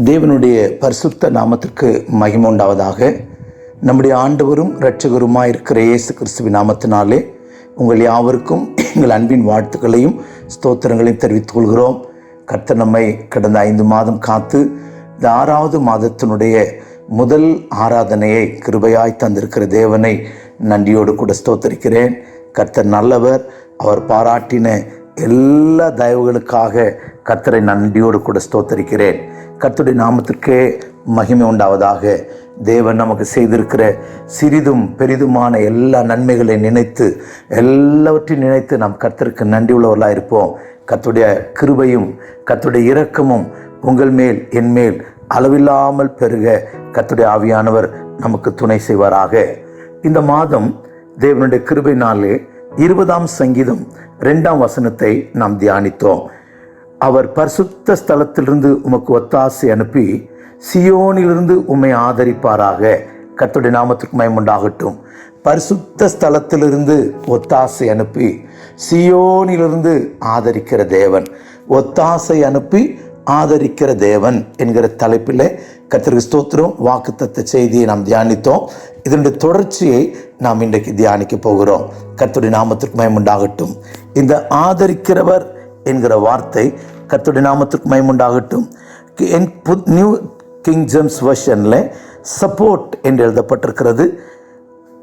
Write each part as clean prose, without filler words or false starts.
தேவனுடைய பரிசுத்த நாமத்திற்கு மகிமை உண்டாவதாக. நம்முடைய ஆண்டவரும் இரட்சகருமாய் இருக்கிற இயேசு கிறிஸ்துவின் நாமத்தினாலே உங்கள் யாவருக்கும் எங்கள் அன்பின் வாழ்த்துக்களையும் ஸ்தோத்திரங்களையும் தெரிவித்துக் கொள்கிறோம். கர்த்தர் நம்மை கடந்த 5 மாதம் காத்து இந்த 6வது மாதத்தினுடைய முதல் ஆராதனையை கிருபையாய் தந்திருக்கிற தேவனை நன்றியோடு கூட ஸ்தோத்தரிக்கிறேன். கர்த்தர் நல்லவர். அவர் பாராட்டின எல்லா தயவுகளுக்காக கர்த்தரை நன்றியோடு கூட ஸ்தோத்தரிக்கிறேன். கர்த்தருடைய நாமத்திற்கே மகிமை உண்டாவதாக. தேவன் நமக்கு செய்திருக்கிற சிறிதும் பெரிதுமான எல்லா நன்மைகளை நினைத்து எல்லாவற்றையும் நினைத்து நாம் கர்த்தருக்கு நன்றி உள்ளவர்களாக இருப்போம். கர்த்தருடைய கிருபையும் கர்த்தருடைய இரக்கமும் உங்கள் மேல் என் மேல் அளவில்லாமல் பெருக கர்த்தருடைய ஆவியானவர் நமக்கு துணை செய்வாராக. இந்த மாதம் தேவனுடைய கிருபையினாலே 20ஆம் சங்கீதம் 2ஆம் வசனத்தை நாம் தியானித்தோம். அவர் பரிசுத்த ஸ்தலத்திலிருந்து உமக்கு ஒத்தாசை அனுப்பி சியோனிலிருந்து உம்மை ஆதரிப்பாராக. கர்த்தருடைய நாமத்துக்கு மகிமை உண்டாகட்டும். பரிசுத்த ஸ்தலத்திலிருந்து ஒத்தாசை அனுப்பி சியோனிலிருந்து ஆதரிக்கிற தேவன், ஒத்தாசை அனுப்பி ஆதரிக்கிற தேவன் என்கிற தலைப்பில் கர்த்தருக்கு ஸ்தோத்திரம் வாக்குத்தத்த செய்தியை நாம் தியானித்தோம். இதனுடைய தொடர்ச்சியை நாம் இன்றைக்கு தியானிக்க போகிறோம். கர்த்தருடைய நாமத்திற்கு மகிமை உண்டாகட்டும். இந்த ஆதரிக்கிறவர் என்கிற வார்த்தை கர்த்தருடைய நாமத்திற்கு மகிமை உண்டாகட்டும். நியூ கிங் ஜேம்ஸ் வெர்ஷனில் சப்போர்ட் என்று எழுதப்பட்டிருக்கிறது.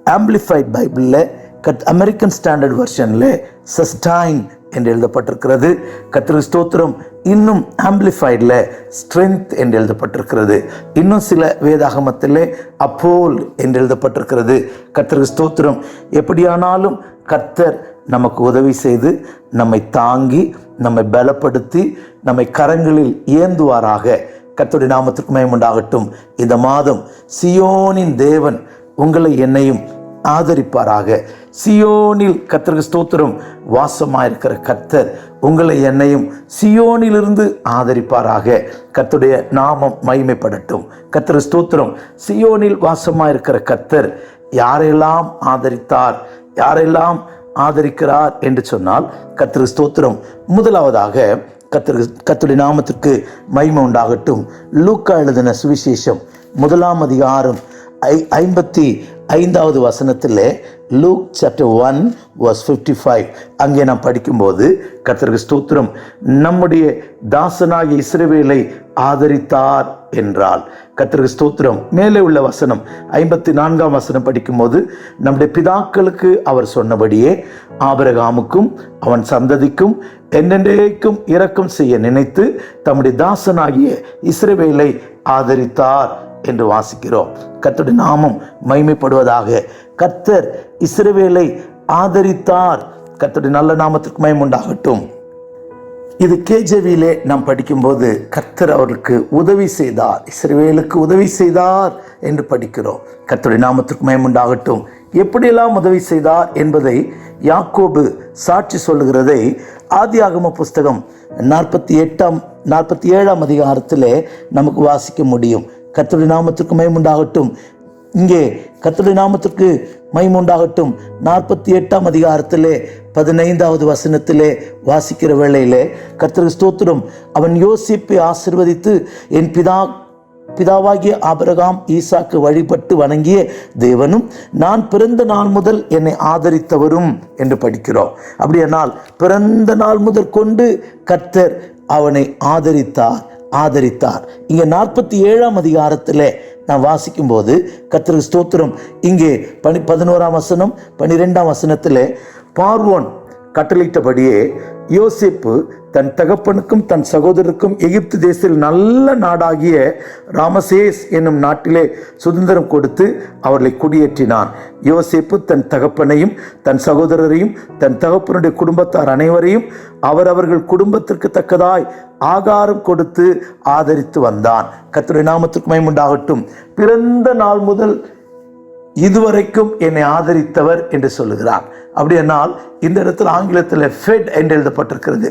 ஆம்பிளிஃபைட் பைபிளில் அமெரிக்கன் ஸ்டாண்டர்ட் வெர்ஷனில் சஸ்டைன் என்று எழுதப்பட்டிருக்கிறது. கர்த்தருக்கு ஸ்தோத்திரம். இன்னும் ஆம்பிளிஃபைடில் ஸ்ட்ரென்த் என்று எழுதப்பட்டிருக்கிறது. இன்னும் சில வேதாகமத்தில் அப்போல் என்று எழுதப்பட்டிருக்கிறது. கர்த்தருக்கு ஸ்தோத்திரம். எப்படியானாலும் கர்த்தர் நமக்கு உதவி செய்து நம்மை தாங்கி நம்மை பலப்படுத்தி நம்மை கரங்களில் ஏந்துவாராக. கர்த்தருடைய நாமத்திற்கு மகிமை உண்டாகட்டும். இந்த மாதம் சியோனின் தேவன் உங்களை என்னையும் ஆதரிப்பாராக. சியோனில் கர்த்தருக்கு ஸ்தோத்திரம் வாசமாயிருக்கிற கர்த்தர் உங்களை என்னையும் சியோனிலிருந்து ஆதரிப்பாராக. கர்த்தருடைய நாமம் மகிமைப்படட்டும். கர்த்தருக்கு ஸ்தோத்திரம். சியோனில் வாசமாயிருக்கிற கர்த்தர் யாரெல்லாம் ஆதரித்தார், யாரெல்லாம் ஆதரிக்கிறார் என்று சொன்னால் கர்த்தருக்கு ஸ்தோத்திரம். முதலாவதாக கர்த்தருடைய நாமத்திற்கு மகிமை உண்டாகட்டும். லூக்கா எழுதின சுவிசேஷம் 1ஆம் அதிகாரம் 55வது வசனத்தில் லூக் சாப்டர் 1 verse 55 அங்கே நாம் படிக்கும்போது கர்த்தருக்கு ஸ்தோத்திரம், நம்முடைய தாசனாகிய இஸ்ரவேலை ஆதரித்தார் என்றால் கர்த்தருக்கு ஸ்தோத்திரம். மேலே உள்ள வசனம் 54ஆம் வசனம் படிக்கும்போது நம்முடைய பிதாக்களுக்கு அவர் சொன்னபடியே ஆபிரகாமுக்கும் அவன் சந்ததிக்கும் என்றென்றைக்கும் இரக்கம் செய்ய நினைத்து தம்முடைய தாசனாகிய இஸ்ரவேலை ஆதரித்தார் என்று வாசிக்கிறோம். கர்த்தருடைய நாமம் மகிமைப்படுவதாக. கர்த்தர் இஸ்ரவேலை ஆதரித்தார். கர்த்தருடைய நல்ல நாமத்திற்கு மகிமை உண்டாகட்டும். இது கேஜேவியிலே நாம் படிக்கும்போது கர்த்தர் அவருக்கு உதவி செய்தார், இஸ்ரவேலுக்கு உதவி செய்தார் என்று படிக்கிறோம். கர்த்தருடைய நாமத்திற்கு மகிமை உண்டாகட்டும். எப்படியெல்லாம் உதவி செய்தார் என்பதை யாக்கோபு சாட்சி சொல்லுகிறதை ஆதியாகம புஸ்தகம் 47ஆம் அதிகாரத்திலே நமக்கு வாசிக்க முடியும். கர்த்தருடைய நாமத்திற்கு மகிமை உண்டாகட்டும். இங்கே கர்த்தருடைய நாமத்திற்கு மகிமை உண்டாகட்டும். 48ஆம் அதிகாரத்திலே 15வது வசனத்திலே வாசிக்கிற வேளையிலே கர்த்தருக்கு ஸ்தோத்திரம், அவன் யோசேப்பை ஆசீர்வதித்து என் பிதாவாகிய ஆபிரகாம் ஈசாக்கு வழிபட்டு வணங்கிய தேவனும் நான் பிறந்த நாள் முதல் என்னை ஆதரித்தவரும் என்று படிக்கிறோம். அப்படியானால் பிறந்த நாள் முதல் கொண்டு கர்த்தர் அவனை ஆதரித்தார். இங்கே 47ஆம் அதிகாரத்தில் நான் வாசிக்கும் போது கர்த்தருக்கு ஸ்தோத்திரம், இங்கே 11ஆம் வசனம் 12ஆம் வசனத்தில் பார்வோன் கட்டளையிட்டபடியே யோசேப்பு தன் தகப்பனுக்கும் தன் சகோதரருக்கும் எகிப்து தேசத்தில் நல்ல நாடாகிய ராமசேஸ் என்னும் நாட்டிலே சுதந்திரம் கொடுத்து அவர்களை குடியேற்றினான். யோசேப்பு தன் தகப்பனையும் தன் சகோதரரையும் தன் தகப்பனுடைய குடும்பத்தார் அனைவரையும் அவரவர்கள் குடும்பத்திற்கு தக்கதாய் ஆகாரம் கொடுத்து ஆதரித்து வந்தான். கர்த்தருடைய நாமத்திற்கு மகிமை உண்டாகட்டும். பிறந்த நாள் முதல் இதுவரைக்கும் என்னை ஆதரித்தவர் என்று சொல்லுகிறார். அப்படியானால் இந்த இடத்துல ஆங்கிலத்தில் ஃபெட் என்று எழுதப்பட்டிருக்கிறது.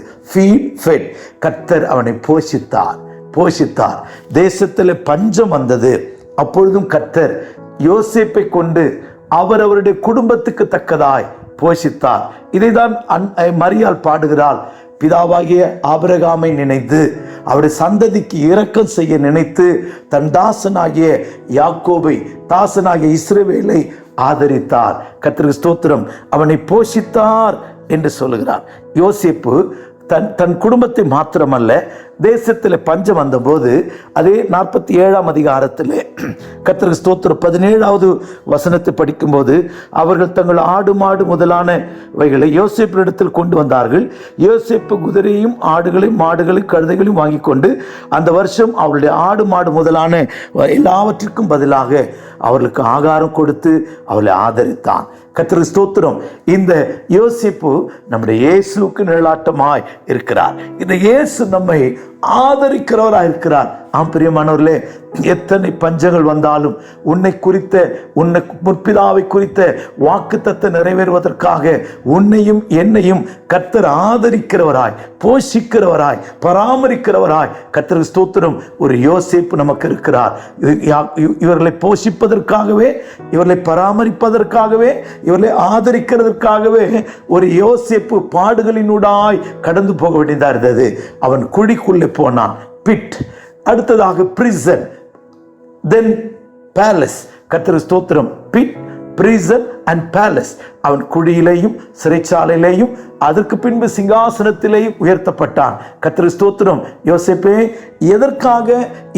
ஃபெட். கர்த்தர் அவனை போஷித்தார். தேசத்தில் பஞ்சம் வந்தது. அப்பொழுதும் கர்த்தர் யோசேப்பை கொண்டு அவருடைய குடும்பத்துக்கு தக்கதாய் போஷித்தார். இதைதான் மரியாள் பாடுகிறாள். பிதாவாகிய ஆபிரகாமை நினைத்து அவருடைய சந்ததிக்கு இரக்கம் செய்ய நினைத்து தன் தாசனாகிய யாக்கோபை, தாசனாகிய இஸ்ரவேலை ஆதரித்தார். கர்த்தருக்கு ஸ்தோத்திரம். அவனை போஷித்தார் என்று சொல்லுகிறார். யோசேப்பு தன் குடும்பத்தை மாத்திரமல்ல, தேசத்தில் பஞ்சம் வந்தபோது அதே 47ஆம் அதிகாரத்தில் கர்த்தருக்கு ஸ்தோத்திரம் 17வது வசனத்தை படிக்கும்போது, அவர்கள் தங்கள் ஆடு மாடு முதலானவைகளை யோசேப்பினிடத்தில் கொண்டு வந்தார்கள். யோசேப்பு குதிரையும் ஆடுகளையும் மாடுகளையும் கழுதைகளையும் வாங்கி கொண்டு அந்த வருஷம் அவருடைய ஆடு மாடு முதலான எல்லாவற்றிற்கும் பதிலாக அவர்களுக்கு ஆகாரம் கொடுத்து அவர்களை ஆதரித்தான். கர்த்தருக்கு ஸ்தோத்திரம். இந்த யோசேப்பு நம்முடைய இயேசுவுக்கு நிழலாட்டமாய் இருக்கிறார். இந்த இயேசு நம்மை ஆதரிக்கிறவராய் இருக்கிறார். ஆம் பிரியமானவர்களே, எத்தனை பஞ்சங்கள் வந்தாலும் உன்னை முற்பிதாவை குறித்த வாக்குத்தத்தத்தை நிறைவேறுவதற்காக உன்னையும் என்னையும் கர்த்தர் ஆதரிக்கிறவராய், போஷிக்கிறவராய், பராமரிக்கிறவராய் கர்த்தருக்கு ஸ்தோத்திரம் ஒரு யோசேப்பு நமக்கு இருக்கிறார். இவர்களை போஷிப்பதற்காகவே, இவர்களை பராமரிப்பதற்காகவே, இவர்களை ஆதரிக்கிறதற்காகவே ஒரு யோசேப்பு பாடுகளினூடாய் கடந்து போக வேண்டியதா இருந்தது. அவன் குழிக்குள்ளே போனான், பிட். அடுத்ததாக பிரிசன், தென் பேலஸ். கர்த்தருக்கு ஸ்தோத்திரம். Bit, prison and palace. அவன் குழியிலேயும் சிறைச்சாலையிலேயும் அதற்கு பின்பு சிங்காசனத்திலேயும் உயர்த்தப்பட்டான். கர்த்தருக்கு ஸ்தோத்திரம். யோசேப்பே, எதற்காக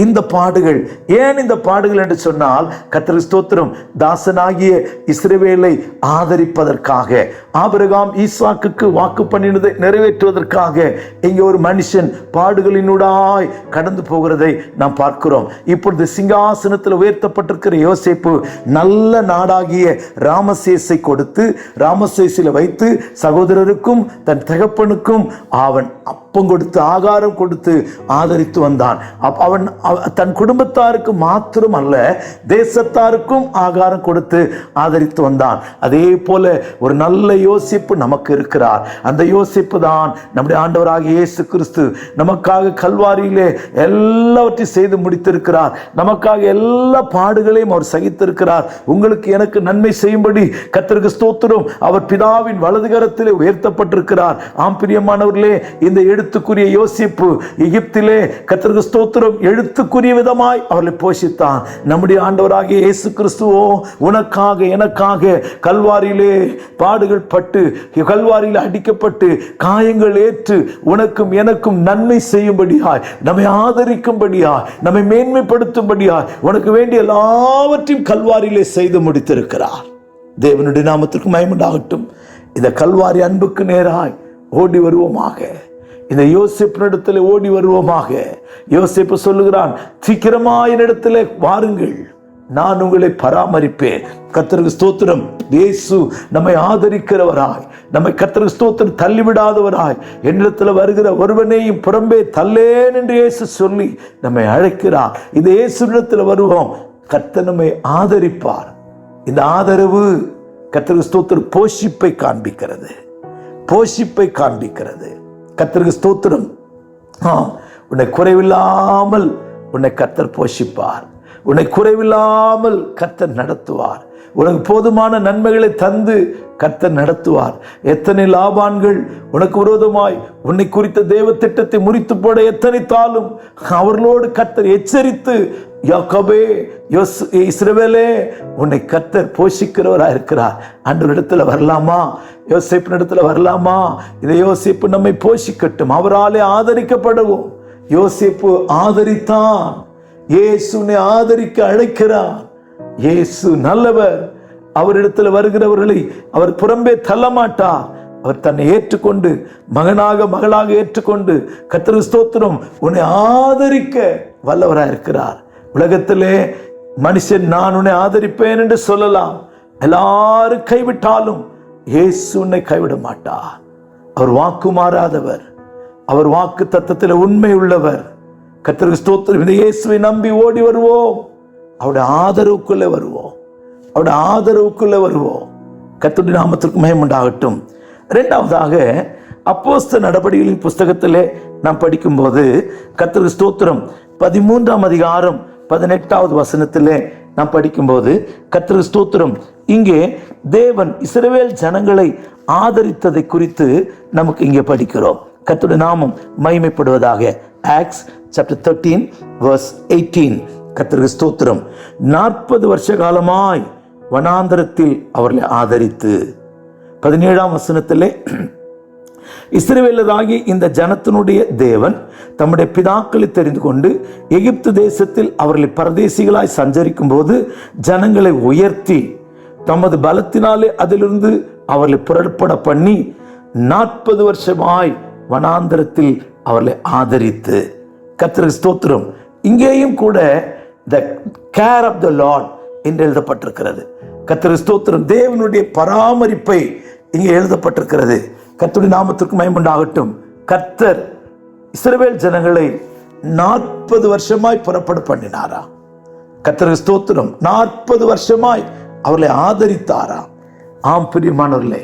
இந்த பாடுகள்? ஏன் இந்த பாடுகள் என்று சொன்னால், கர்த்தருக்கு ஸ்தோத்திரம், தாசனாகிய இஸ்ரவேலை ஆதரிப்பதற்காக, ஆபிரகாம் ஈசாக்குக்கு வாக்கு பண்ணினதை நிறைவேற்றுவதற்காக இங்கே ஒரு மனுஷன் பாடுகளினூடாய் கடந்து போகிறதை நாம் பார்க்கிறோம். இப்பொழுது சிங்காசனத்தில் உயர்த்தப்பட்டிருக்கிற யோசேப்பு நல்ல நாடாகிய ராமசேஸை கொடுத்து, ராமசேஸில் வைத்து சகோதரருக்கும் தன் தகப்பனுக்கும் அவன் அப்பம் கொடுத்து ஆகாரம் கொடுத்து ஆதரித்து வந்தான். அவன் தன் குடும்பத்தாருக்கு மாத்திரம் அல்ல, தேசத்தாருக்கும் ஆகாரம் கொடுத்து ஆதரித்து வந்தான். அதே போல ஒரு நல்ல யோசிப்பு நமக்கு இருக்கிறார். அந்த யோசிப்பு தான் நம்முடைய ஆண்டவராகிய இயேசு கிறிஸ்து நமக்காக கல்வாரியிலே எல்லாவற்றையும் செய்து முடித்திருக்கிறார். நமக்காக எல்லா பாடுகளையும் அவர் சகித்திருக்கிறார். உங்களுக்கு எனக்கு நன்மை செய்யும்படி கர்த்தருக்கு ஸ்தோத்திரம். அவர் பிதாவின் வலதுகரத்திலே உயர்த்தப்பட்டிருக்கிறார். ஆம் பிரியமானவர்களே, இந்த எழுத்துக்குரிய யோசிப்பு எகிப்திலே கர்த்தருக்கு ஸ்தோத்திரம் எழுத்துக்குரிய விதமாய் அவர்களை போஷித்தான். நம்முடைய ஆண்டவராகிய இயேசு கிறிஸ்துவோ உனக்காக எனக்காக கல்வாரியிலே பாடுகள் பட்டு, கல்வாரியில் அடிக்கப்பட்டு, காயங்கள் ஏற்று உனக்கும் எனக்கும் நன்மை செய்யும்படியாய், நம்மை ஆதரிக்கும்படியாய், நம்மை மேன்மைப்படுத்தும்படியாய் உனக்கு வேண்டிய எல்லாவற்றையும் கல்வாரியிலே செய்து முடித்திருக்கிறார். தேவனுடைய நாமத்திற்கு மகிமை உண்டாகட்டும். இந்த கல்வாரி அன்புக்கு நேராய் ஓடி வருவோமாக. இந்த யோசேப்பினிடத்தில் ஓடி வருவோமாக. யோசேப்பு சொல்லுகிறான், சீக்கிரமாய் என்னிடத்தில் வாருங்கள், நான் உங்களை பராமரிப்பேன். கர்த்தருக்கு ஸ்தோத்திரம். இயேசு நம்மை ஆதரிக்கிறவராய், நம்மை கர்த்தருக்கு ஸ்தோத்திரம் தள்ளிவிடாதவராய், என்னிடத்தில் வருகிற ஒருவனையும் புறம்பே தள்ளேன் என்று இயேசு சொல்லி நம்மை அழைக்கிறார். இந்த இயேசுவிடத்தில் வருவோம், கர்த்தர் நம்மை ஆதரிப்பார். இந்த ஆதரவு கர்த்தருக்கு ஸ்தோத்திரம் போஷிப்பை காண்பிக்கிறது, போஷிப்பை காண்பிக்கிறது. கர்த்தருக்கு ஸ்தோத்திரம். உன்னை குறைவில்லாமல் உன்னை கர்த்தர் போஷிப்பார். உன்னை குறைவில்லாமல் கர்த்தர் நடத்துவார். உனக்கு போதுமான நன்மைகளை தந்து கர்த்தர் நடத்துவார். எத்தனை லாபான்கள் உனக்கு விரோதமாய் உன்னை குறித்த தேவ திட்டத்தை முறித்து போட எத்தனைத்தாலும் அவர்களோடு கர்த்தர் எச்சரித்து, யாக்கோபே, இஸ்ரவேலே, உன்னை கர்த்தர் போஷிக்கிறவராக இருக்கிறார். ஆண்டவரிடத்துல வரலாமா? யோசேப்பினிடத்துல வரலாமா? இதை யோசேப்பு நம்மை போஷிக்கட்டும், அவராலே ஆதரிக்கப்படுவோம். யோசேப்பு ஆதரித்தான். இயேசுனை ஆதரிக்க அழைக்கிறார். இயேசு நல்லவர். அவரிடத்தில் வருகிறவர்களை அவர் புறம்பே தள்ளமாட்டார். அவர் தன்னை ஏற்றுக்கொண்டு மகனாக மகளாக ஏற்றுக்கொண்டு கர்த்தருக்கு ஸ்தோத்திரம் உன்னை ஆதரிக்க வல்லவராக இருக்கிறார். உலகத்திலே மனுஷன் நான் உன்னை ஆதரிப்பேன் என்று சொல்லலாம். எல்லாரும் கைவிட்டாலும் இயேசு உன்னை கைவிட மாட்டார். அவர் வாக்கு மாறாதவர். அவர் வாக்கு தத்தத்தில் உண்மை உள்ளவர். கர்த்தருக்கு ஸ்தோத்திரம். இந்த இயேசுவை நம்பி ஓடி வருவோம். அவருடைய ஆதரவுக்குள்ளே வருவோம். அவருடைய ஆதரவுக்குள்ளே வருவோம். கர்த்தருடைய நாமத்திற்கு மகிமை உண்டாகட்டும். இரண்டாவதாக, அப்போஸ்தலர் நடபடிகளின் புஸ்தகத்திலே நாம் படிக்கும்போது கர்த்தருக்கு ஸ்தோத்திரம் 13ஆம் அதிகாரம் 18வது வசனத்திலே நாம் படிக்கும்போது கர்த்தருக்கு ஸ்தோத்திரம், இங்கே தேவன் இஸ்ரவேல் ஜனங்களை ஆதரித்ததை குறித்து நமக்கு இங்கே படிக்கிறோம். கர்த்தருடைய நாமம் மகிமைப்படுவதாக. Acts chapter 13 verse 18. கர்த்தருக்கு ஸ்தோத்திரம். 40 வருஷ காலமாய் வனாந்தரத்தில் அவர்களை ஆதரித்து 17ஆம் வசனத்திலே, இஸ்ரவேலராகி இந்த ஜனத்தினுடைய தேவன் தம்முடைய பிதாக்களை தெரிந்து கொண்டு எகிப்து தேசத்தில் அவர்களை பரதேசிகளாய் சஞ்சரிக்கும் போது ஜனங்களை உயர்த்தி தமது பலத்தினாலே அதிலிருந்து அவர்களை புறப்பட பண்ணி 40 வருஷமாய் வனாந்தரத்தில் அவர்களை ஆதரித்து. கர்த்தருக்கு ஸ்தோத்திரம். இங்கேயும் கூட the care of the Lord என்று எழுதப்பட்டிருக்கிறது. கர்த்தருக்கு ஸ்தோத்திரம். தேவனுடைய பராமரிப்பை இங்கே எழுதப்பட்டிருக்கிறது. கர்த்தருடைய நாமத்திற்கு மகிமை உண்டாகட்டும். கர்த்தர் இஸ்ரவேல் ஜனங்களை 40 வருஷமாய் புறப்பட பண்ணினாரா. கர்த்தருக்கு ஸ்தோத்திரம். 40 வருஷமாய் அவர்களை ஆதரித்தாரா. ஆம் பிரியமானவர்களே,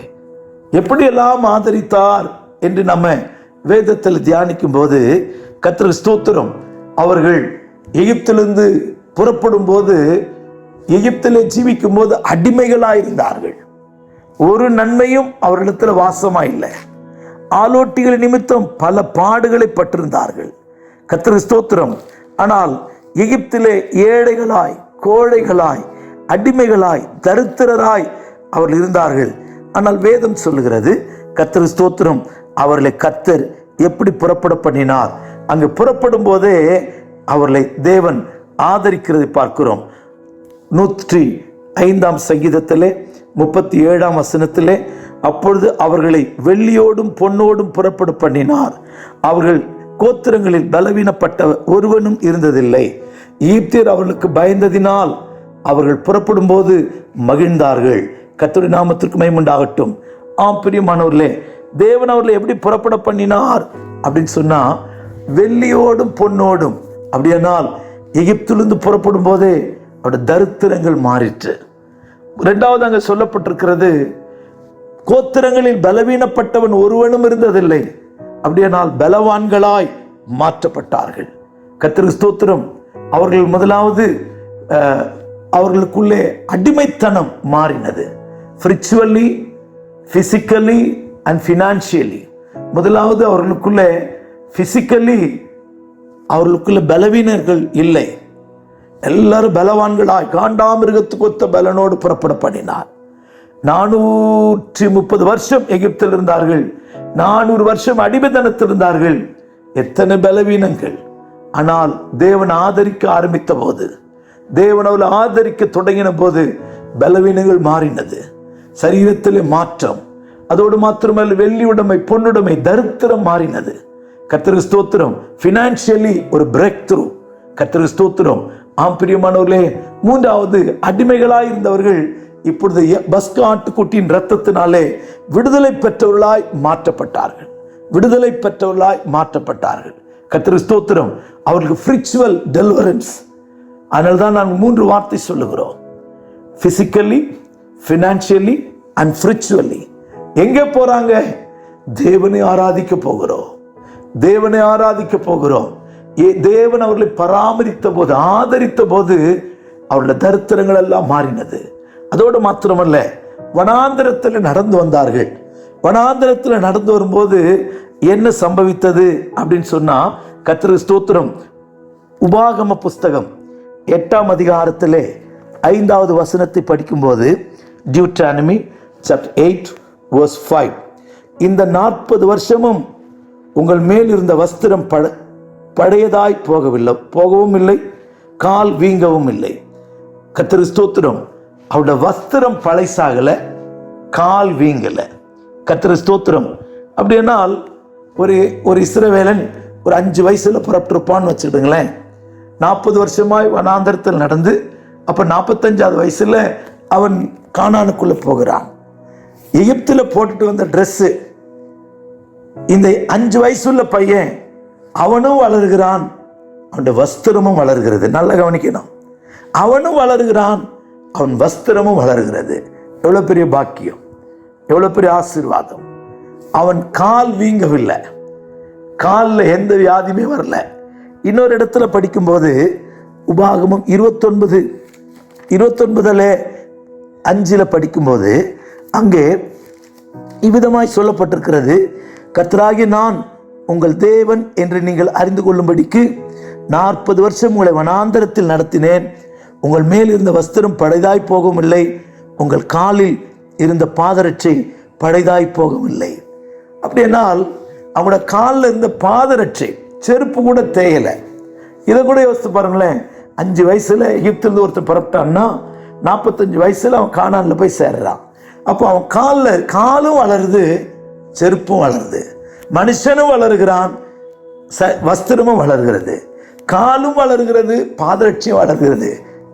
எப்படியெல்லாம் ஆதரித்தார் என்று நம்ம வேதத்தில் தியானிக்கும் போது, கர்த்தருக்கு ஸ்தோத்திரம், அவர்கள் எகிப்திலிருந்து புறப்படும் போது, எகிப்திலே ஜீவிக்கும் போது அடிமைகளாயிருந்தார்கள். ஒரு நன்மையும் அவர்களிடத்தில் வாசமா இல்லை. ஆலோட்டிகள் நிமித்தம் பல பாடுகளை பட்டிருந்தார்கள். கர்த்தருக்கு ஸ்தோத்திரம். ஆனால் எகிப்திலே ஏழைகளாய், கோழைகளாய், அடிமைகளாய், தரித்திரராய் அவர்கள் இருந்தார்கள். ஆனால் வேதம் சொல்லுகிறது, கர்த்தருக்கு ஸ்தோத்திரம், அவர்களை கர்த்தர் எப்படி புறப்பட பண்ணினார். அங்கு புறப்படும் போதே அவர்களை தேவன் ஆதரிக்கிறதை பார்க்கிறோம். 105ஆம் சங்கீதத்திலே 37ஆம் வசனத்திலே, அப்பொழுது அவர்களை வெள்ளியோடும் பொன்னோடும் புறப்பட பண்ணினார், அவர்கள் கோத்திரங்களில் பலவீனப்பட்ட ஒருவனும் இருந்ததில்லை. எகிப்தியர் அவர்களுக்கு பயந்ததினால் அவர்கள் புறப்படும் போது மகிழ்ந்தார்கள். கர்த்தருடைய நாமத்திற்கு மகிமை உண்டாகட்டும். ஆம் பிரியமானவர்களே, தேவன் அவர்களை எப்படி புறப்பட பண்ணினார் அப்படின்னு சொன்னா, வெள்ளியோடும் பொன்னோடும். அப்படியானால் எகிப்திலிருந்து புறப்படும் போதே அவருடைய தரித்திரங்கள் மாறிற்று. இரண்டாவது அங்க சொல்லப்பட்டிருக்கிறது, கோத்திரங்களில் பலவீனப்பட்டவன் ஒருவனும் இருந்ததில்லை. அப்படியானால் பலவான்களாய் மாற்றப்பட்டார்கள். கர்த்தருக்கு ஸ்தோத்திரம். அவர்கள் முதலாவது அவர்களுக்குள்ளே அடிமைத்தனம் மாறினது. Spiritually, physically and financially. முதலாவது அவர்களுக்குள்ளே பிசிக்கலி அவர்களுக்குள்ள பலவீனர்கள் இல்லை. எல்லாரும் பலவான்களாய் காண்டாமிருகத்துக்கு ஒத்த பலனோடு புறப்பட பண்ணினார். 430 வருஷம் எகிப்தில் இருந்தார்கள். 400 வருஷம் அடிமைத்தனத்தில் இருந்தார்கள். எத்தனை பலவீனங்கள். ஆனால் தேவன் ஆதரிக்க ஆரம்பித்த போது, தேவன் அவளை ஆதரிக்க தொடங்கின போது பலவீனங்கள் மாறினது. சரீரத்திலே மாற்றம். அதோடு மாத்திரமல்ல, வெள்ளி உடைமை, பொன்னுடைமை, தரித்திரம் மாறினது. கர்த்தருக்கு ஸ்தோத்திரம். பினான்சியலி ஒரு பிரேக் த்ரூ. கர்த்தருக்கு ஸ்தோத்திரம். ஆம் பிரியமானவர்களே, மூன்றாவது அடிமைகளாய் இருந்தவர்கள் இப்பொழுது பஸ்கா ஆட்டுக்குட்டியின் இரத்தத்தினாலே விடுதலை பெற்றவர்களாய் மாற்றப்பட்டார்கள். விடுதலை பெற்றவர்களாய் மாற்றப்பட்டார்கள். கர்த்தருக்கு ஸ்தோத்திரம். அவர்களுக்கு ஸ்பிரிச்சுவல் டெலிவரன்ஸ். அதனால்தான் நாங்கள் 3 வார்த்தை சொல்லுகிறோம்: பிசிக்கலி, பினான்சியலி அண்ட் ஸ்பிரிச்சுவலி. எங்கே போறாங்க? தேவனை ஆராதிக்க போகிறோம். தேவனை ஆராதிக்க போகிறோம். தேவன் அவர்களை பராமரித்த போது, ஆதரித்த போது அவருடைய தரித்திரங்கள் எல்லாம் மாறினது. அதோடு மாத்திரமல்ல, வனாந்தரத்தில் நடந்து வந்தார்கள். வனாந்தரத்தில் நடந்து வரும்போது என்ன சம்பவித்தது அப்படின்னு சொன்னா, கர்த்தருக்கு ஸ்தோத்திரம், உபாகம புஸ்தகம் 8ஆம் அதிகாரத்திலே 5வது வசனத்தை படிக்கும்போது, டியூட்ரானமி சாப்டர் 8 verse 5, இந்த 40 வருஷமும் உங்கள் மேல் இருந்த வஸ்திரம் பழையதாய் போகவும் இல்லை, கால் வீங்கவும் இல்லை. கர்த்தருக்கு ஸ்தோத்திரம். அவருடைய வஸ்திரம் பழைசாகல, கால் வீங்கல. கர்த்தருக்கு ஸ்தோத்திரம். அப்படியானால் ஒரு இஸ்ரவேலன் ஒரு 5 வயசுல புறப்பட்டிருப்பான்னு வச்சுக்கிடுங்களேன். 40 வருஷமாய் வனாந்தரத்தில் நடந்து, அப்ப 45வது வயசுல அவன் கானானுக்குள்ள போகிறான். எகிப்தில் போட்டுட்டு வந்த ட்ரெஸ், இந்த 5 வயசுள்ள பையன் அவனும் வளர்கிறான், அவனுடைய வஸ்திரமும் வளர்கிறது. நல்லா கவனிக்கணும். அவனும் வளர்கிறான், அவன் வஸ்திரமும் வளர்கிறது. எவ்வளவு பெரிய பாக்கியம், எவ்வளவு பெரிய ஆசீர்வாதம். அவன் கால் வீங்கவில்லை, காலில் எந்த வியாதியுமே வரல. இன்னொரு இடத்துல படிக்கும்போது, உபாகமம் 29:5 படிக்கும்போது அங்கே இவ்விதமாய் சொல்லப்பட்டிருக்கிறது: கர்த்தராகிய நான் உங்கள் தேவன் என்று நீங்கள் அறிந்து கொள்ளும்படிக்கு 40 வருஷம் உங்களை வனாந்தரத்தில் நடத்தினேன். உங்கள் மேல் இருந்த வஸ்திரம் பழைதாய் போகவில்லை, உங்கள் காலில் இருந்த பாதரட்சை பழைதாய் போகவில்லை. அப்படின்னால் அவங்களோட காலில் இருந்த பாதரட்சை, செருப்பு கூட தேயலை. இதை கூட யோசித்து பாருங்களேன். 5 வயசுல எகிப்திலிருந்து ஒருத்தர் புறப்பட்டான்னா 45 வயசுல அவன் கானான்ல போய் சேர்றான். அப்போ அவன் காலும் வளருது, செருப்பும் வளருது, மனுஷனும் வளருகிறான், வஸ்திரமும் வளர்கிறது, காலும் வளர்கிறது, பாதரட்சியும் வளர்கிறது.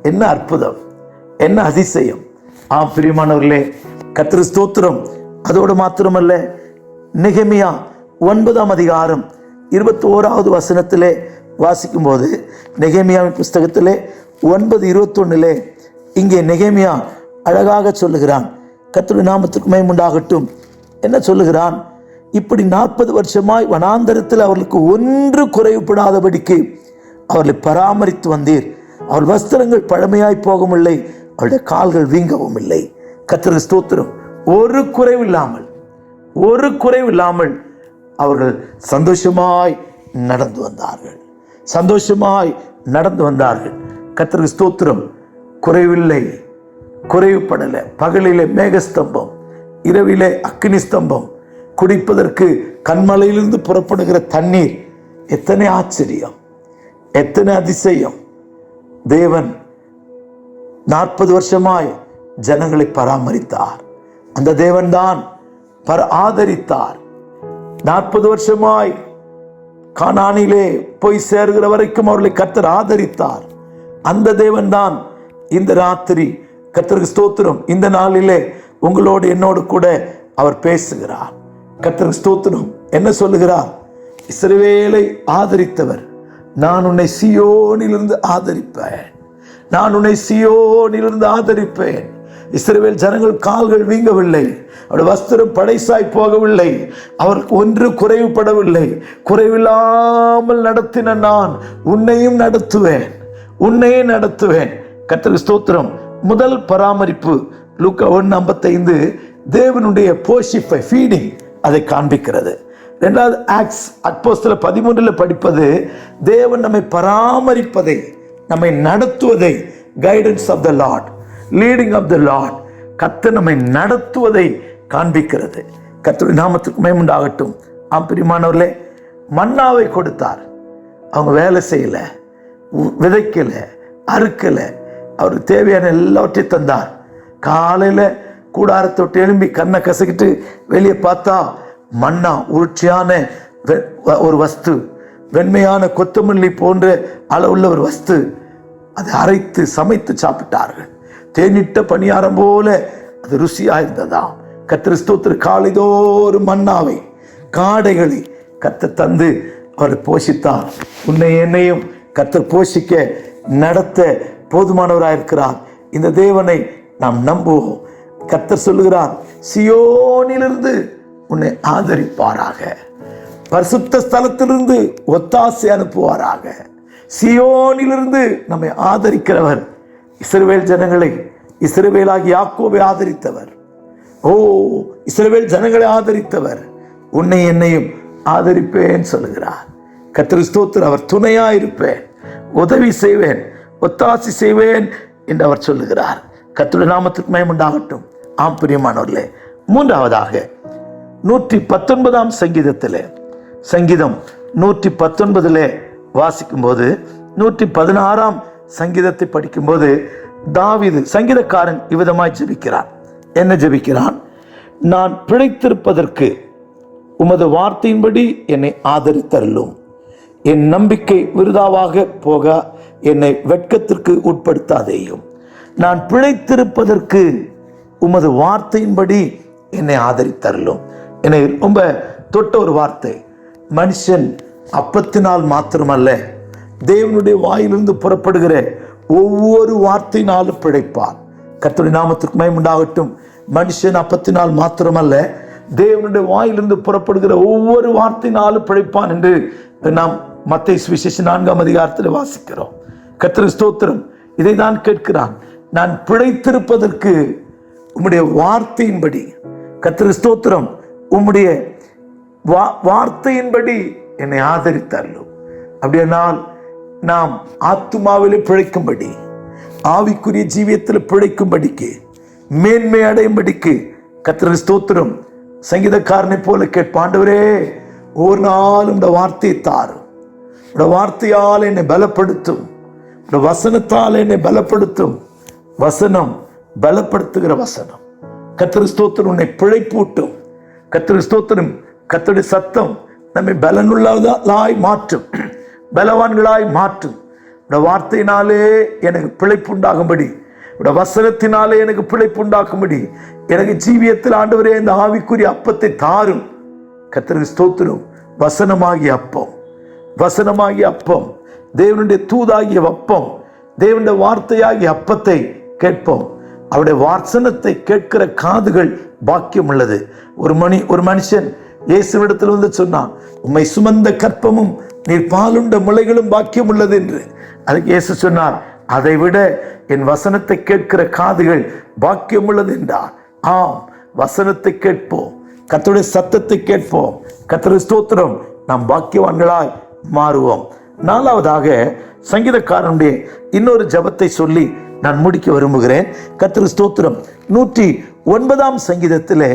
என்ன அற்புதம், என்ன அதிசயம்! பிரியமானவர்களே, கர்த்தருக்கு ஸ்தோத்திரம். அதோடு மாத்திரமல்ல, நெகேமியா 9ஆம் அதிகாரம் 21வது வசனத்திலே வாசிக்கும் போது, நெகேமியாவின் புஸ்தகத்திலே 9:21 இங்கே நெகேமியா அழகாக சொல்லுகிறான். கர்த்தருடைய நாமத்துக்கு மகிமை உண்டாகட்டும். என்ன சொல்லுகிறான்? இப்படி 40 வருஷமாய் வனாந்தரத்தில் அவர்களுக்கு ஒன்று குறைவுபடாதபடிக்கு அவர்களை பராமரித்து வந்தீர். அவள் வஸ்திரங்கள் பழமையாய் போகவில்லை, அவருடைய கால்கள் வீங்கவும் இல்லை. கர்த்தருக்கு ஸ்தோத்திரம். ஒரு குறைவில்லாமல் அவர்கள் சந்தோஷமாய் நடந்து வந்தார்கள். கர்த்தருக்கு ஸ்தோத்திரம். குறைவில்லை, குறைவுபடலை. பகலிலே மேகஸ்தம்பம், இரவிலே அக்கினி ஸ்தம்பம், குடிப்பதற்கு கண்மலையிலிருந்து புறப்படுகிற தண்ணீர். எத்தனை ஆச்சரியம், எத்தனை அதிசயம்! தேவன் 40 வருஷமாய் ஜனங்களை பராமரித்தார். அந்த தேவன் தான் ஆதரித்தார். 40 வருஷமாய் கானானிலே போய் சேர்கிற வரைக்கும் அவர்களை கர்த்தர் ஆதரித்தார். அந்த தேவன் தான் இந்த ராத்திரி, கர்த்தருக்கு ஸ்தோத்திரம், இந்த நாளிலே உங்களோடு என்னோடு கூட அவர் பேசுகிறார். கர்த்தருக்கு ஸ்தோத்திரம். என்ன சொல்லுகிறார்? இஸ்ரவேலை ஆதரித்தவர், நான் உன்னை சீயோனிலிருந்து ஆதரிப்பேன். இஸ்ரவேல் ஜனங்கள் கால்கள் வீங்கவில்லை, அவருடைய வஸ்திரம் படைசாய் போகவில்லை, அவருக்கு ஒன்று குறைவுபடவில்லை. குறைவில்லாமல் நடத்தின நான் உன்னையும் நடத்துவேன். கர்த்தருக்கு ஸ்தோத்திரம். முதல் பராமரிப்பு லூக்கா 1:55 தேவனுடைய போஷிப்பை, ஃபீடிங், அதை காண்பிக்கிறது. 2வது ஆக்ட்ஸ் அப்போஸ்தலர் 13 படிப்பது தேவன் நம்மை பராமரிப்பதை, நம்மை நடத்துவதை, guidance of the Lord, leading of the Lord, கர்த்தர் நம்மை நடத்துவதை காண்பிக்கிறது. கர்த்தருடைய நாமத்துக்கு மகிமை உண்டாகட்டும். பிரியமானவர்களே, மன்னாவை கொடுத்தார். அவங்க வேலை செய்யல, விதைக்கல, அறுக்கல, அவருக்கு தேவையான எல்லாவற்றையும் தந்தார். காலையில கூடாரத்தை விட்டு எழும்பி கண்ணை கசக்கிட்டு வெளியே பார்த்தா மன்னா, உருட்சியான ஒரு வஸ்து, வெண்மையான கொத்தமல்லி போன்ற அளவுள்ள ஒரு வஸ்து. அதை அரைத்து சமைத்து சாப்பிட்டார்கள். தேனிட்ட பணியாரம் போல அது ருசியா இருந்ததாம். கர்த்தர் ஸ்தோத்திரம். காலைதோறும் மன்னாவை, காடைகளை கர்த்தர் தந்து அவரை போஷித்தார். உன்னை என்னையும் கர்த்தர் போஷிக்க, நடத்த போதுமானவராயிருக்கிறார். இந்த தேவனை நாம் நம்புவோம். கர்த்தர் சொல்லுகிறார், சியோனிலிருந்து உன்னை ஆதரிப்பாராக, பரிசுத்த ஸ்தலத்திலிருந்து ஒத்தாசை அனுப்புவாராக. சியோனிலிருந்து நம்மை ஆதரிக்கிறவர், இஸ்ரவேல் ஜனங்களை, இஸ்ரவேலாகி யாக்கோபை ஆதரித்தவர், இஸ்ரவேல் ஜனங்களை ஆதரித்தவர், உன்னை என்னையும் ஆதரிப்பேன் சொல்லுகிறார். கர்த்தருக்கு ஸ்தோத்திரம். அவர் துணையாயிருப்பேன், உதவி செய்வேன், ஒத்தாசி செய்வேன் என்று அவர் சொல்லுகிறார். கர்த்தருடைய நாமத்துக்கு மகிமை உண்டாகட்டும். பிரியமானவர்களே, 3வதாக 119ஆம் சங்கீதத்திலே, சங்கீதம் 119 வாசிக்கும் போது 116ஆம் சங்கீதத்தை படிக்கும்போது தாவீது சங்கீதக்காரன் இவ்விதமாய் ஜெபிக்கிறான். என்ன ஜெபிக்கிறான்? நான் பிழைத்திருப்பதற்கு உமது வார்த்தையின்படி என்னை ஆதரித்தருளும், என் நம்பிக்கை விருதாவாக போக என்னை வெட்கத்திற்கு உட்படுத்தாதேயும். நான் பிழைத்திருப்பதற்கு உமது வார்த்தையின்படி என்னை ஆதரித்தருளும். என்னை ரொம்ப தொட்ட ஒரு வார்த்தை. மனுஷன் அப்பத்தினால் மாத்திரமல்ல, தேவனுடைய வாயிலிருந்து புறப்படுகிற ஒவ்வொரு வார்த்தையினாலும் பிழைப்பான். கர்த்தருடைய நாமத்துக்கு மகிமை உண்டாகட்டும். மனுஷன் அப்பத்தினால் மாத்திரமல்ல, தேவனுடைய வாயிலிருந்து புறப்படுகிற ஒவ்வொரு வார்த்தையினாலும் பிழைப்பான் என்று நாம் மத்தேயு சுவிசேஷம் 4ஆம் அதிகாரத்தில் வாசிக்கிறோம். கர்த்தருக்கு ஸ்தோத்திரம். இதை தான் கேட்கிறான். நான் பிழைத்திருப்பதற்கு உம்முடைய வார்த்தையின்படி, கர்த்தருக்கு ஸ்தோத்திரம், உம்முடைய வார்த்தையின்படி என்னை ஆதரித்தள்ளும். அப்படியானால் நாம் ஆத்துமாவிலே பிழைக்கும்படி, ஆவிக்குரிய ஜீவியத்தில் பிழைக்கும்படிக்கு, மேன்மை அடையும்படிக்கு கர்த்தருக்கு ஸ்தோத்திரம். சங்கீதக்காரனை போல கேட்ப, ஆண்டவரே ஒரு நாள் இந்த வார்த்தையை தாரும், இந்த வார்த்தையால் என்னை பலப்படுத்தும், இந்த வசனத்தால் என்னை பலப்படுத்தும். வசனம் பலப்படுத்துகிற வசனம். கர்த்தருக்கு ஸ்தோத்திரம். உன்னை பிழைப்பூட்டும். கர்த்தருக்கு ஸ்தோத்திரம். கர்த்தருடைய சத்தம் நம்மை பலனுள்ளதாய் மாற்றும், பலவான்களாய் மாற்றும். இந்த வார்த்தையினாலே எனக்கு பிழைப்பு உண்டாகும்படி, இந்த வசனத்தினாலே எனக்கு பிழைப்பு உண்டாக்கும்படி எனக்கு ஜீவியத்தில் ஆண்டவரே இந்த ஆவிக்குரிய அப்பத்தை தாரும். கர்த்தருக்கு ஸ்தோத்திரம். வசனமாகிய அப்பம், வசனமாகிய அப்பம், தேவனுடைய தூதாகிய அப்பம், தேவனுடைய வார்த்தையாகிய அப்பத்தை கேட்போம். அவருடைய வசனத்தை கேட்கிற காதுகள் பாக்கியம் உள்ளது. ஒரு மனுஷன் இயேசுவிடத்தில் வந்து சொன்னான், உம்மை சுமந்த கற்பமும் நீர் பாலுண்ட முளைகளும் பாக்கியம் உள்ளது என்று. அதுக்கு இயேசு சொன்னார், அதை விட என் வசனத்தை கேட்கிற காதுகள் பாக்கியம் உள்ளது என்றார். ஆம், வசனத்தை கேட்போம், கர்த்தருடைய சத்தத்தை கேட்போம். கர்த்தருடைய ஸ்தோத்திரம். நாம் பாக்கியவான்களாய் மாறுவோம். நாலாவதாக சங்கீதக்காரனுடைய இன்னொரு ஜபத்தை சொல்லி நான் முடிக்க விரும்புகிறேன். கர்த்தருக்கு ஸ்தோத்திரம். 109 சங்கீதத்திலே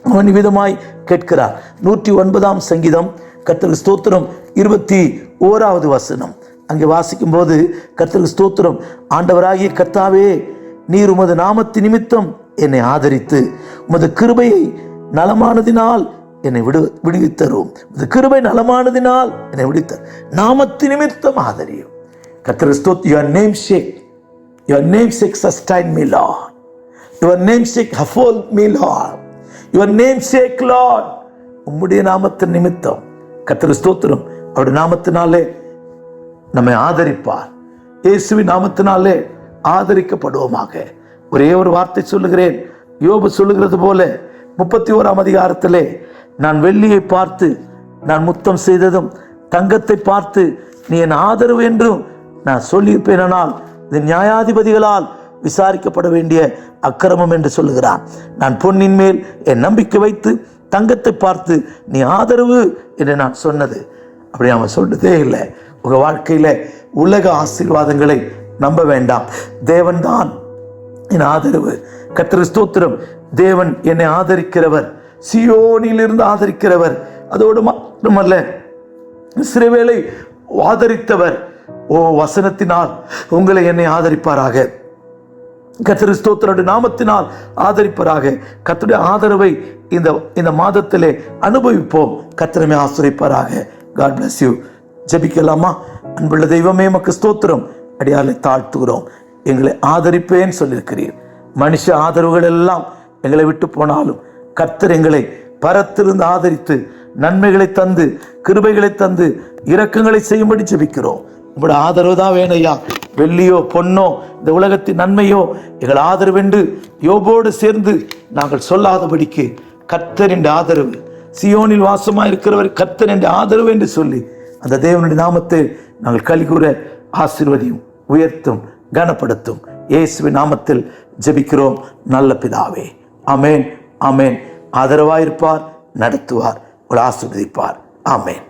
அவன் விதமாய் கேட்கிறார். 109 சங்கீதம் கர்த்தருக்கு ஸ்தோத்திரம் 21வது வசனம். அங்கே வாசிக்கும் போது கர்த்தருக்கு ஸ்தோத்திரம். ஆண்டவராகிய கர்த்தாவே, நீர் உமது நாமத்து நிமித்தம் என்னை ஆதரித்து உமது கிருபையை நலமானதினால் என்னை விடுவித்தரும். உமது கிருபை நலமானதினால் என்னை விடுவித்தர். நாமத்து நிமித்தம் ஆதரியும். கர்த்தருக்கு ஸ்தோத்திரம். Your namesake, your namesake sustain me, Lord. Your namesake uphold me, Lord. Your namesake, Lord. உம்முடைய நாமத்தின் நிமித்தம் கர்த்தருக்கு ஸ்தோத்திரம். அவருடைய நாமத்தினாலே நம்மை ஆதரிப்பார். இயேசுவின் நாமத்தினாலே ஆதரிக்கப்படுவோமாக. ஒரே ஒரு வார்த்தை சொல்லுகிறேன். யோபு சொல்லுகிறது போல 31ஆம் அதிகாரத்திலே, நான் வெள்ளியை பார்த்து நான் முத்தம் செய்ததும் தங்கத்தை பார்த்து நீ என் ஆதரவு என்றும் நான் சொல்லியிருப்பேனால் இது நியாயாதிபதிகளால் விசாரிக்கப்பட வேண்டிய அக்கிரமம் என்று சொல்லுகிறான். நான் பொன்னின் மேல் என் நம்பிக்கை வைத்து தங்கத்தை பார்த்து நீ ஆதரவு என்று நான் சொன்னது. அப்படி அவன் சொல்றதே இல்லை. உங்க வாழ்க்கையில உலக ஆசீர்வாதங்களை நம்ப வேண்டாம். தேவன் தான் என் ஆதரவு. கர்த்தருக்கு ஸ்தோத்திரம். தேவன் என்னை ஆதரிக்கிறவர், சீயோனில் இருந்து ஆதரிக்கிறவர். அதோடு மட்டுமல்ல, இஸ்ரவேலை ஆதரித்தவர். ஓ, வசனத்தினால் உங்களை என்னை ஆதரிப்பாராக. கர்த்தருக்கு ஸ்தோத்திரம். நாமத்தினால் ஆதரிப்பாராக. கர்த்தருடைய ஆதரவை இந்த மாதத்திலே அனுபவிப்போம். கர்த்தரை ஆசீர்வதிப்பாராக. God bless you. ஜெபிக்கலாமா? அன்புள்ள தெய்வமே, உமக்கு ஸ்தோத்திரம். அடியாரை தாழ்த்துகிறோம். எங்களை ஆதரிப்பேன்னு சொல்லியிருக்கிறீர். மனுஷ ஆதரவுகள் எல்லாம் எங்களை விட்டு போனாலும் கர்த்தர் எங்களை பரத்திலிருந்து ஆதரித்து நன்மைகளை தந்து கிருபைகளை தந்து இரக்கங்களை செய்யும்படி ஜெபிக்கிறோம். உங்களோட ஆதரவு தான் வேணையா. வெள்ளியோ பொன்னோ இந்த உலகத்தின் நன்மையோ எங்கள் ஆதரவென்று யோபோடு சேர்ந்து நாங்கள் சொல்லாதபடிக்கு கர்த்தர் என்ற ஆதரவு, சியோனில் வாசமாக இருக்கிறவர் கர்த்தர் என்ற ஆதரவு என்று சொல்லி அந்த தேவனுடைய நாமத்தை நாங்கள் கலிகூற ஆசீர்வதியும், உயர்த்தும், கனப்படுத்தும். இயேசுவின் நாமத்தில் ஜெபிக்கிறோம் நல்ல பிதாவே. ஆமேன், ஆமேன். ஆதரவாயிருப்பார், நடத்துவார், உங்களை ஆசீர்வதிப்பார். ஆமேன்.